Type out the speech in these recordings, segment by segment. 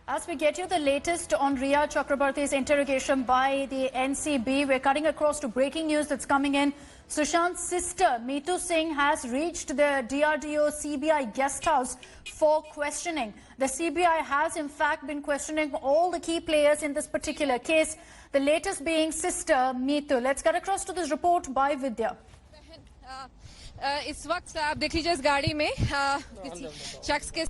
As we get you the latest on Rhea Chakrabarty's interrogation by the NCB, we're cutting across to breaking news that's coming in. Sushant's sister, Meetu Singh, has reached the DRDO CBI guest house for questioning. The CBI has in fact been questioning all the key players in this particular case, the latest being sister Meetu. Let's cut across to this report by Vidya. इस वक्त आप देख लीजिए इस गाड़ी में किसी शख्स के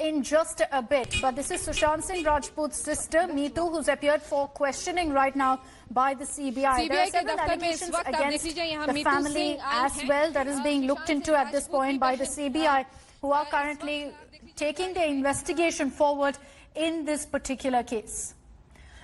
in just a bit, but this is Sushant Singh Rajput's sister Meetu, who's appeared for questioning right now by the CBI. There are several allegations against the family as well that is being looked into at this point by the CBI, who are currently taking their investigation forward in this particular case.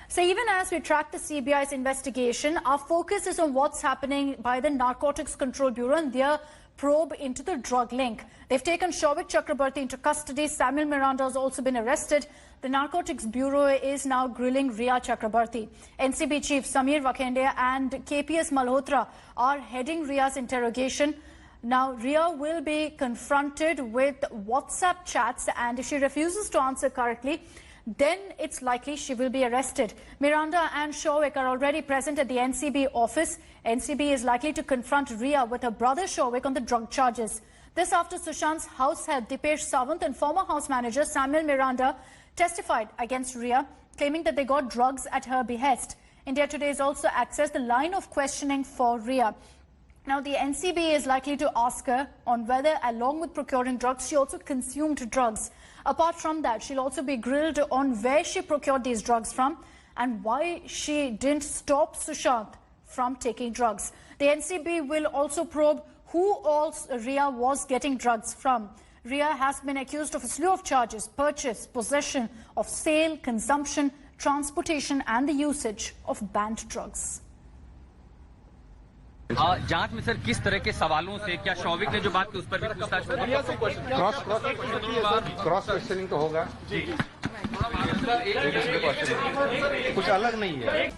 So even as we track the CBI's investigation, our focus is on what's happening by the Narcotics Control Bureau and their probe into the drug link. They've taken Souvik Chakrabarty into custody. Samuel Miranda has also been arrested. The Narcotics Bureau is now grilling Rhea Chakrabarty. NCB Chief Samir Vakhendya and KPS Malhotra are heading Rhea's interrogation. Now, Rhea will be confronted with WhatsApp chats, and if she refuses to answer correctly, then it's likely she will be arrested. Miranda and Souvik are already present at the NCB office. NCB is likely to confront Rhea with her brother Souvik on the drug charges. This after Sushant's house head Dipesh Sawant and former house manager Samuel Miranda testified against Rhea, claiming that they got drugs at her behest. India Today has also accessed the line of questioning for Rhea. Now, the NCB is likely to ask her on whether, along with procuring drugs, she also consumed drugs. Apart from that, she'll also be grilled on where she procured these drugs from and why she didn't stop Sushant from taking drugs. The NCB will also probe who else Rhea was getting drugs from. Rhea has been accused of a slew of charges: purchase, possession of sale, consumption, transportation and the usage of banned drugs. जांच में sir किस तरह के सवालों से, क्या शौविक ने जो बात की उस पर भी पूछताछ होगी? क्रॉस क्वेश्चनिंग तो होगा जी, कुछ अलग नहीं है.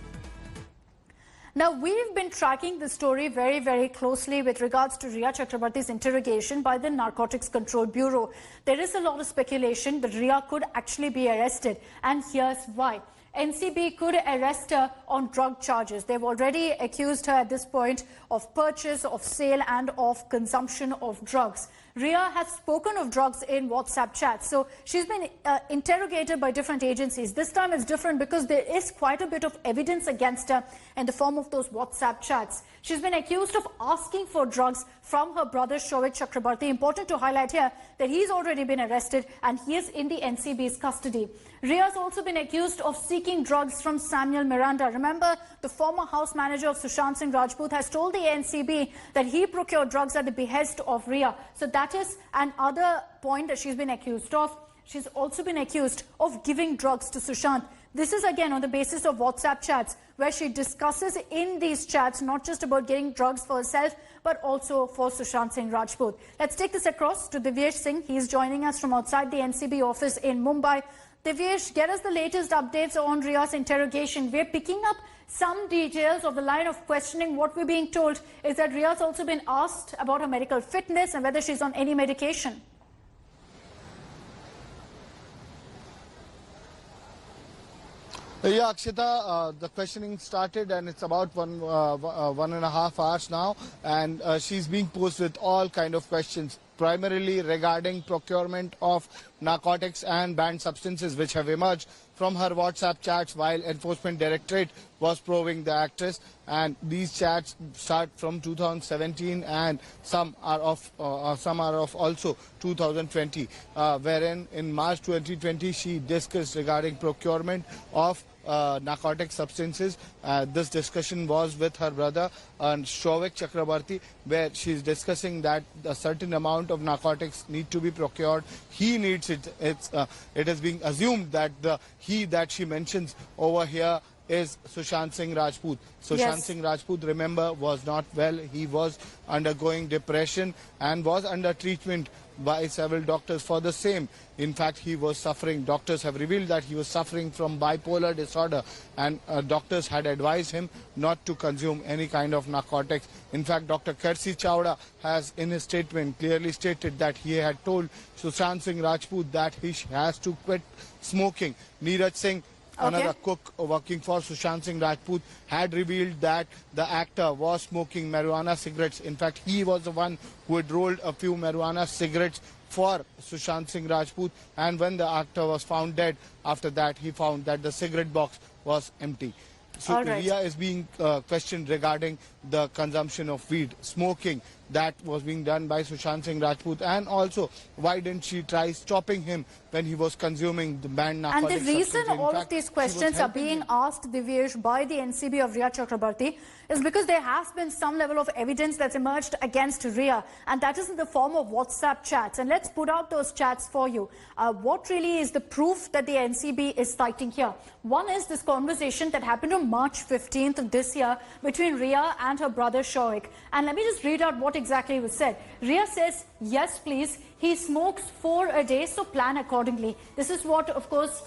Now, we've been tracking the story very, very closely with regards to Rhea Chakrabarty's interrogation by the Narcotics Control Bureau. There is a lot of speculation that Rhea could actually be arrested, and here's why. NCB could arrest her on drug charges. They've already accused her at this point of purchase, of sale and of consumption of drugs. Rhea has spoken of drugs in WhatsApp chats. So she's been interrogated by different agencies. This time it's different because there is quite a bit of evidence against her in the form of those WhatsApp chats. She's been accused of asking for drugs from her brother Souvik Chakrabarty. Important to highlight here that he's already been arrested and he is in the NCB's custody. Rhea's also been accused of seeking drugs from Samuel Miranda. Remember, the former house manager of Sushant Singh Rajput has told the NCB that he procured drugs at the behest of Rhea. So that is another point that she's been accused of. She's also been accused of giving drugs to Sushant. This is again on the basis of WhatsApp chats, where she discusses in these chats not just about getting drugs for herself, but also for Sushant Singh Rajput. Let's take this across to Divyesh Singh. He's joining us from outside the NCB office in Mumbai. Divyesh, get us the latest updates on Rhea's interrogation. We're picking up some details of the line of questioning. What we're being told is that Rhea's also been asked about her medical fitness and whether she's on any medication. Yeah, Akshita, the questioning started and it's about 1.5 hours now, and she's being posed with all kind of questions, primarily regarding procurement of narcotics and banned substances which have emerged from her WhatsApp chats while Enforcement Directorate was probing the actress. And these chats start from 2017 and some are of also 2020, wherein in March 2020 she discussed regarding procurement of narcotic substances. This discussion was with her brother Souvik Chakrabarty, where she's discussing that a certain amount of narcotics need to be procured. He needs it. It is being assumed that the he that she mentions over here is Sushant Singh Rajput. Sushant Singh Rajput, remember, was not well. He was undergoing depression and was under treatment by several doctors for the same. In fact, he was suffering. Doctors have revealed that he was suffering from bipolar disorder, and doctors had advised him not to consume any kind of narcotics. In fact, Dr. Kersey Chawda has in his statement clearly stated that he had told Sushant Singh Rajput that he has to quit smoking. Neeraj Singh, another cook working for Sushant Singh Rajput, had revealed that the actor was smoking marijuana cigarettes. In fact, he was the one who had rolled a few marijuana cigarettes for Sushant Singh Rajput, and when the actor was found dead, after that he found that the cigarette box was empty. So Rhea is being questioned regarding the consumption of weed, smoking that was being done by Sushant Singh Rajput, and also why didn't she try stopping him when he was consuming the banned narcotics. And the reason all of these questions are being asked, Divyesh, by the NCB of Rhea Chakrabarti is because there has been some level of evidence that's emerged against Rhea, and that is in the form of WhatsApp chats. And let's put out those chats for you. What really is the proof that the NCB is citing here? One is this conversation that happened on March 15th of this year between Rhea and her brother Shoaik. And let me just read out what exactly was said. Rhea says, yes, please. He smokes 4 a day, so plan accordingly. This is what, of course,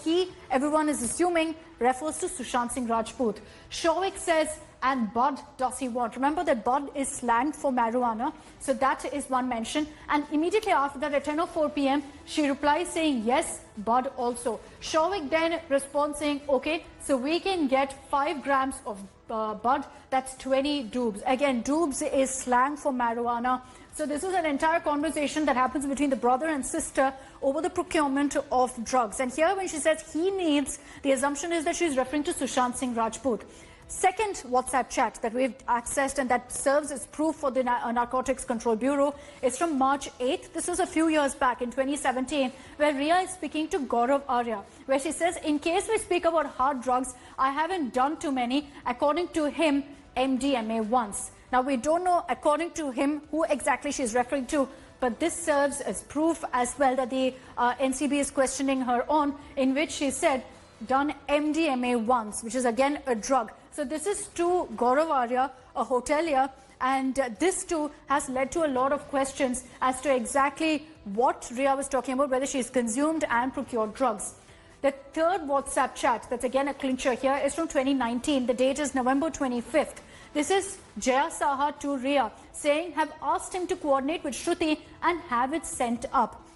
everyone is assuming, refers to Sushant Singh Rajput. Shoaik says, and bud does he want? Remember that bud is slang for marijuana. So that is one mention. And immediately after that, at 10:04 p.m., she replies saying, yes, bud also. Shoaik then responds saying, okay, so we can get 5 grams of bud. That's 20 doobs. Again, doobs is slang for marijuana. So this is an entire conversation that happens between the brother and sister over the procurement of drugs. And here when she says he needs, the assumption is that she's referring to Sushant Singh Rajput. Second WhatsApp chat that we've accessed and that serves as proof for the Narcotics Control Bureau is from March 8th. This was a few years back in 2017, where Rhea is speaking to Gaurav Arya, where she says, in case we speak about hard drugs, I haven't done too many. According to him, MDMA once. Now, we don't know, according to him, who exactly she's referring to, but this serves as proof as well that the NCB is questioning her on, in which she said, done MDMA once, which is again a drug. So this is to Gaurav Arya, a hotelier, and this too has led to a lot of questions as to exactly what Rhea was talking about, whether she's consumed and procured drugs. The third WhatsApp chat, that's again a clincher here, is from 2019. The date is November 25th. This is Jaya Saha to Rhea saying, have asked him to coordinate with Shruti and have it sent up.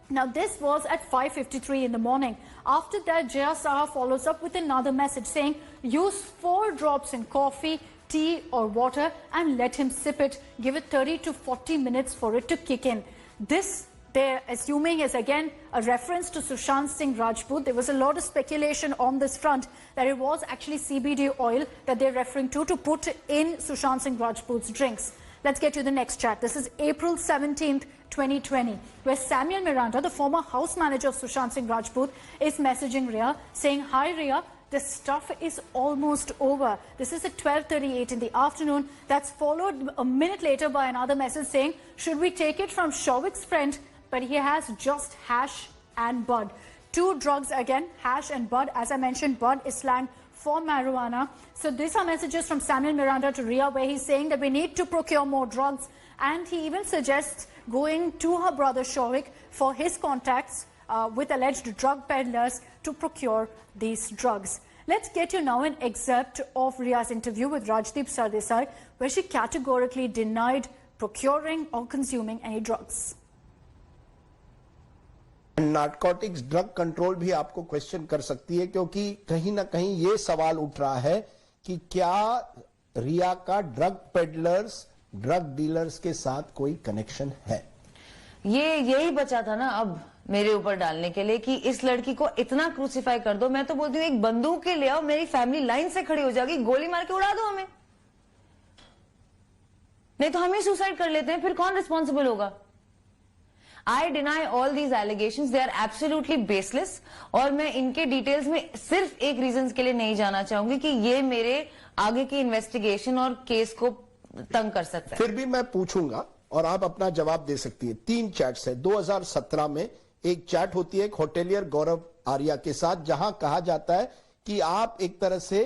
Now, this was at 5:53 in the morning. After that, Jaya Saha follows up with another message saying, use 4 drops in coffee, tea or water and let him sip it. Give it 30 to 40 minutes for it to kick in. This, they're assuming, is again a reference to Sushant Singh Rajput. There was a lot of speculation on this front that it was actually CBD oil that they're referring to put in Sushant Singh Rajput's drinks. Let's get to the next chat. This is April 17th, 2020, where Samuel Miranda, the former house manager of Sushant Singh Rajput, is messaging Rhea saying, hi Rhea, the stuff is almost over. This is at 12:38 in the afternoon. That's followed a minute later by another message saying, should we take it from Shoaik's friend, but he has just hash and bud. 2 drugs again, hash and bud. As I mentioned, bud is slang for marijuana. So these are messages from Samuel Miranda to Rhea, where he's saying that we need to procure more drugs, and he even suggests going to her brother Shoaik for his contacts with alleged drug peddlers to procure these drugs. Let's get you now an excerpt of Rhea's interview with Rajdeep Sardesai, where she categorically denied procuring or consuming any drugs. Narcotics drug control भी आपको question कर सकती है, क्योंकि कहीं ना कहीं ये सवाल उठ रहा है कि क्या रिया का ड्रग पेडलर्स, ड्रग डीलर्स के साथ कोई कनेक्शन है। ये यही बचा था ना अब मेरे ऊपर डालने के लिए कि इस लड़की को इतना क्रूसिफाई कर दो। मैं तो बोलती हूँ एक बंदूक के ले आओ, मेरी फैमिली लाइन से खड़ी हो जाएगी, गोली मार के उड़ा दो हमें, नहीं तो हम ही सुसाइड कर लेते हैं, फिर कौन रिस्पॉन्सिबल होगा। I deny all these allegations. They are absolutely baseless. और मैं इनके डिटेल्स में सिर्फ एक रीजन के लिए नहीं जाना चाहूंगी कि ये मेरे आगे की इन्वेस्टिगेशन और केस को तंग कर सकता है। फिर भी मैं पूछूंगा और आप अपना जवाब दे सकती है। 3 चैट्स है। 2017 में एक चैट होती है एक होटेलियर गौरव आर्या के साथ, जहां कहा जाता है कि आप एक तरह से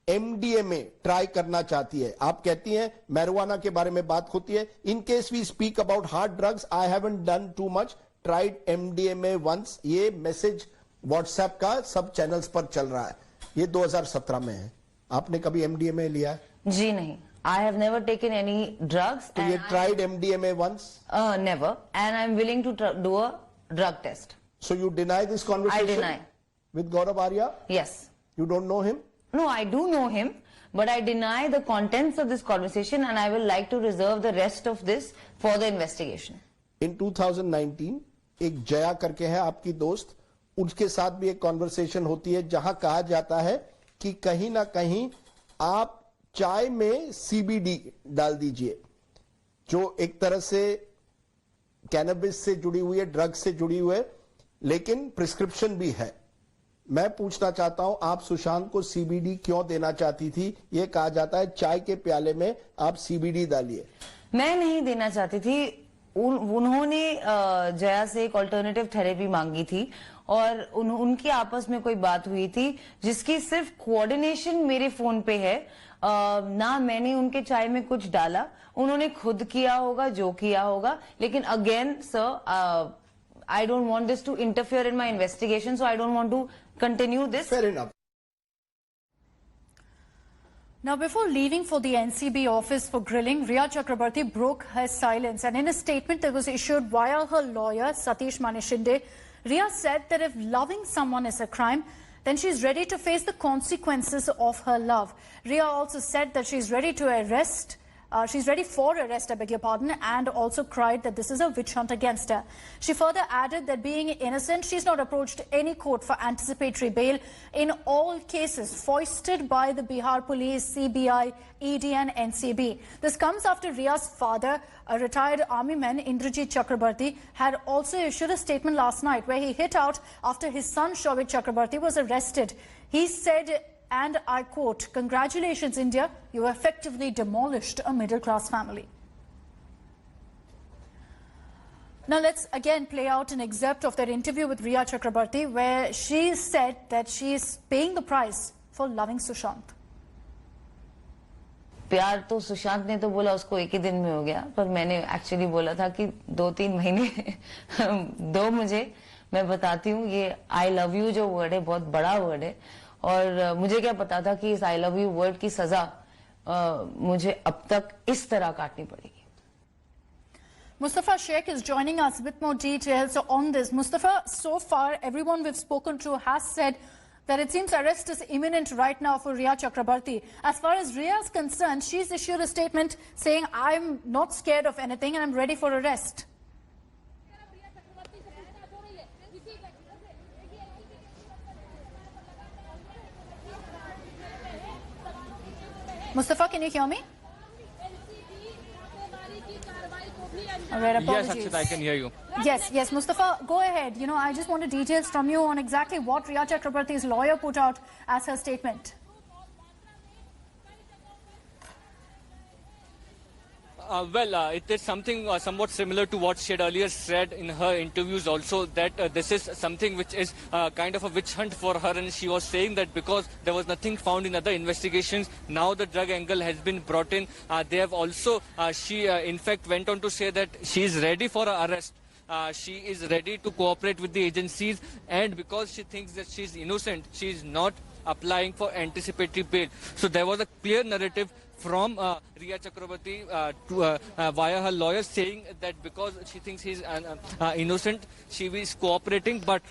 MDMA ट्राई करना चाहती है, आप कहती हैं मैरिजुआना के बारे में बात होती है, in case we speak about hard drugs, I haven't done too much, tried MDMA once, ये मैसेज व्हाट्सएप का सब चैनल्स पर चल रहा है, ये 2017 में है। आपने कभी MDMA लिया है? जी नहीं, I have never taken any drugs. तो ये tried MDMA once? Never, and I'm willing to do a drug test. So you deny this conversation? I deny. With Gaurav Arya? Yes. You don't know him? No, I do know him, but I deny the contents of this conversation, and I will like to reserve the rest of this for the investigation. In 2019, एक जया करके है आपकी दोस्त, उसके साथ भी एक conversation होती है जहां कहा जाता है कि कहीं ना कहीं आप चाय में CBD डाल दीजिए, जो एक तरह से कैनबिस से जुड़ी हुई है, ड्रग से जुड़ी हुई है, लेकिन प्रिस्क्रिप्शन भी है। मैं पूछना चाहता हूं, आप सुशांत को CBD क्यों देना चाहती थी? यह कहा जाता है चाय के प्याले में आप CBD डालिए। मैं नहीं देना चाहती थी, उन्होंने जया से एक ऑल्टरनेटिव थेरेपी मांगी थी और उनकी आपस में कोई बात हुई थी जिसकी सिर्फ कोऑर्डिनेशन मेरे फोन पे है, ना मैंने उनके चाय में कुछ डाला, उन्होंने खुद किया होगा जो किया होगा, लेकिन again sir I don't want this to interfere in my investigation, so I don't want to continue this. Fair enough. Now, before leaving for the NCB office for grilling, Rhea Chakrabarti broke her silence, and in a statement that was issued via her lawyer, Satish Manishinde, Rhea said that if loving someone is a crime, then she's ready to face the consequences of her love. Rhea also said that she's ready for arrest, I beg your pardon, and also cried that this is a witch hunt against her. She further added that being innocent, she's not approached any court for anticipatory bail in all cases foisted by the Bihar Police, CBI, ED and NCB. This comes after Rhea's father, a retired army man, Indrajit Chakrabarti, had also issued a statement last night where he hit out after his son, Shouvik Chakrabarti, was arrested. He said, and I quote, "Congratulations, India, you effectively demolished a middle-class family." Now let's again play out an excerpt of that interview with Rhea Chakrabarti where she said that she is paying the price for loving Sushant. प्यार तो सुशांत ने तो बोला उसको एक ही दिन में हो गया, पर मैंने एक्चुअली बोला था कि 2-3 महीने दो मुझे, मैं बताती हूँ, ये आई लव यू जो वर्ड है बहुत बड़ा वर्ड है, और मुझे क्या पता था कि इस आई लव यू वर्ड की सजा मुझे अब तक इस तरह काटनी पड़ेगी। Mustafa Sheikh is joining us with more details on this. Mustafa, so far everyone we've spoken to has said that it seems arrest is imminent right now for Rhea Chakrabarti. As far as Rhea is concerned, she's issued a statement saying, "I'm not scared of anything and I'm ready for arrest." Mustafa, can you hear me? All right, apologies. Yes, Akshita, I can hear you. Yes, Mustafa, go ahead. You know, I just wanted details from you on exactly what Rhea Chakrabarti's lawyer put out as her statement. It is something somewhat similar to what she had earlier said in her interviews also, that this is something which is kind of a witch hunt for her, and she was saying that because there was nothing found in other investigations, now the drug angle has been brought in. They have also, she in fact went on to say that she is ready for an arrest. She is ready to cooperate with the agencies, and because she thinks that she is innocent, she is not applying for anticipatory bail. So there was a clear narrative from Rhea Chakrabarti via her lawyer saying that because she thinks he's innocent, she is cooperating. But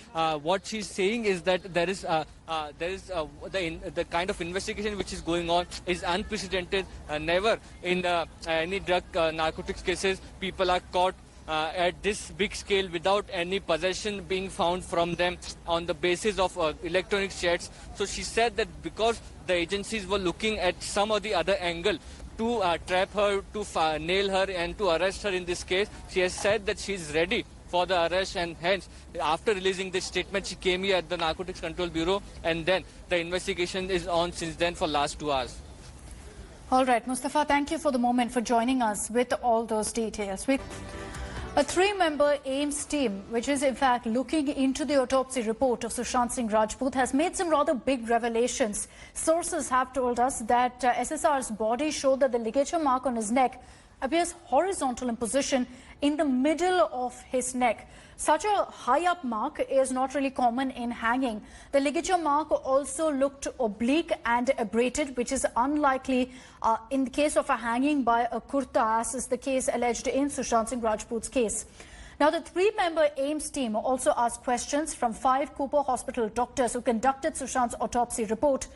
what she's saying is that there is the kind of investigation which is going on is unprecedented. Never in any drug narcotics cases people are caught at this big scale without any possession being found from them on the basis of electronic chats. So she said that because the agencies were looking at some or the other angle to trap her, to nail her and to arrest her in this case, she has said that she is ready for the arrest, and hence after releasing this statement she came here at the Narcotics Control Bureau, and then the investigation is on since then for last 2 hours. All right, Mustafa, thank you for the moment for joining us with all those details. A three-member AIMS team, which is in fact looking into the autopsy report of Sushant Singh Rajput, has made some rather big revelations. Sources have told us that SSR's body showed that the ligature mark on his neck appears horizontal in position in the middle of his neck. Such a high-up mark is not really common in hanging. The ligature mark also looked oblique and abraded, which is unlikely in the case of a hanging by a kurta, as is the case alleged in Sushant Singh Rajput's case. Now, the three-member AIMS team also asked questions from 5 Cooper Hospital doctors who conducted Sushant's autopsy report,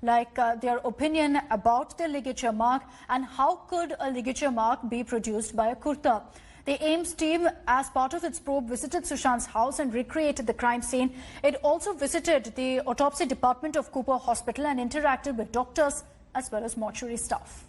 like their opinion about the ligature mark and how could a ligature mark be produced by a kurta. The AIMS team, as part of its probe, visited Sushant's house and recreated the crime scene. It also visited the autopsy department of Cooper Hospital and interacted with doctors as well as mortuary staff.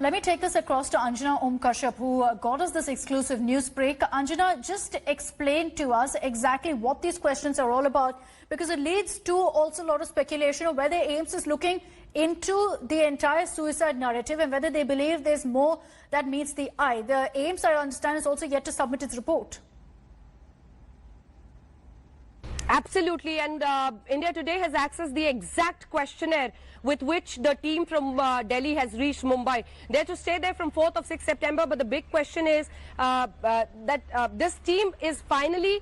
Let me take this across to Anjana Om Kashyap, who got us this exclusive news break. Anjana, just explain to us exactly what these questions are all about, because it leads to also a lot of speculation of whether AIMS is looking into the entire suicide narrative and whether they believe there's more that meets the eye. The AIMS, I understand, is also yet to submit its report. Absolutely, and India Today has accessed the exact questionnaire with which the team from Delhi has reached Mumbai. They're to stay there from 4th of 6th September, but the big question is that this team is finally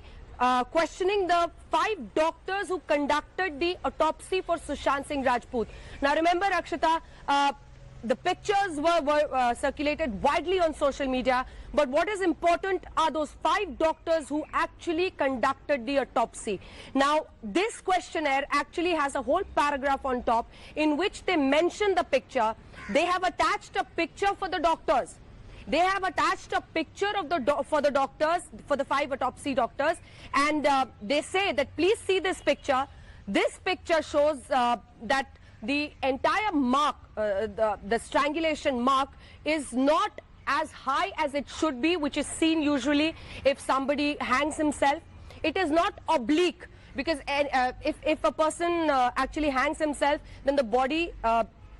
questioning the 5 doctors who conducted the autopsy for Sushant Singh Rajput. Now remember, Akshita, the pictures were circulated widely on social media, but what is important are those 5 doctors who actually conducted the autopsy. Now, this questionnaire actually has a whole paragraph on top in which they mention the picture. They have attached a picture for the doctors. They have attached a picture of for the doctors, for the 5 autopsy doctors, and they say that please see this picture. This picture shows that the entire mark, the strangulation mark, is not as high as it should be, which is seen usually if somebody hangs himself. It is not oblique, because if a person actually hangs himself, then the body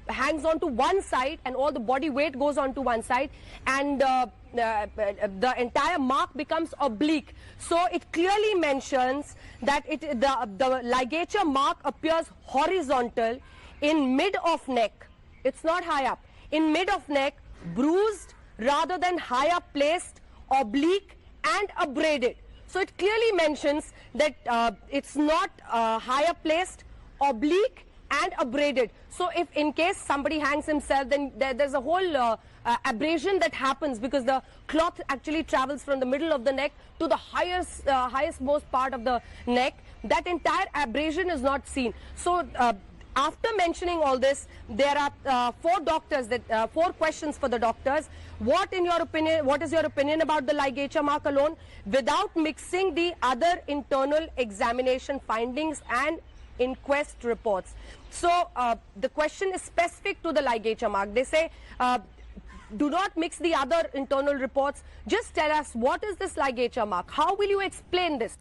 hangs on to one side and all the body weight goes on to one side, and the entire mark becomes oblique. So it clearly mentions that the ligature mark appears horizontal in mid of neck. It's not high up. In mid of neck, bruised rather than high up placed, oblique and abraded. So it clearly mentions that it's not high up placed, oblique and abraded. So if in case somebody hangs himself, then there's a whole abrasion that happens, because the cloth actually travels from the middle of the neck to the highest most part of the neck. That entire abrasion is not seen. So after mentioning all this, there are 4 doctors, 4 questions for the doctors. What is your opinion about the ligature mark alone, without mixing the other internal examination findings and inquest reports? So the question is specific to the ligature mark. They say, do not mix the other internal reports. Just tell us, what is this ligature mark? How will you explain this?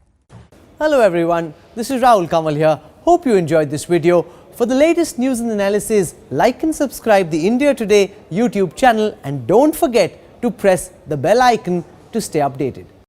Hello everyone, this is Rahul Kamal here. Hope you enjoyed this video. For the latest news and analysis, like and subscribe the India Today YouTube channel, and don't forget to press the bell icon to stay updated.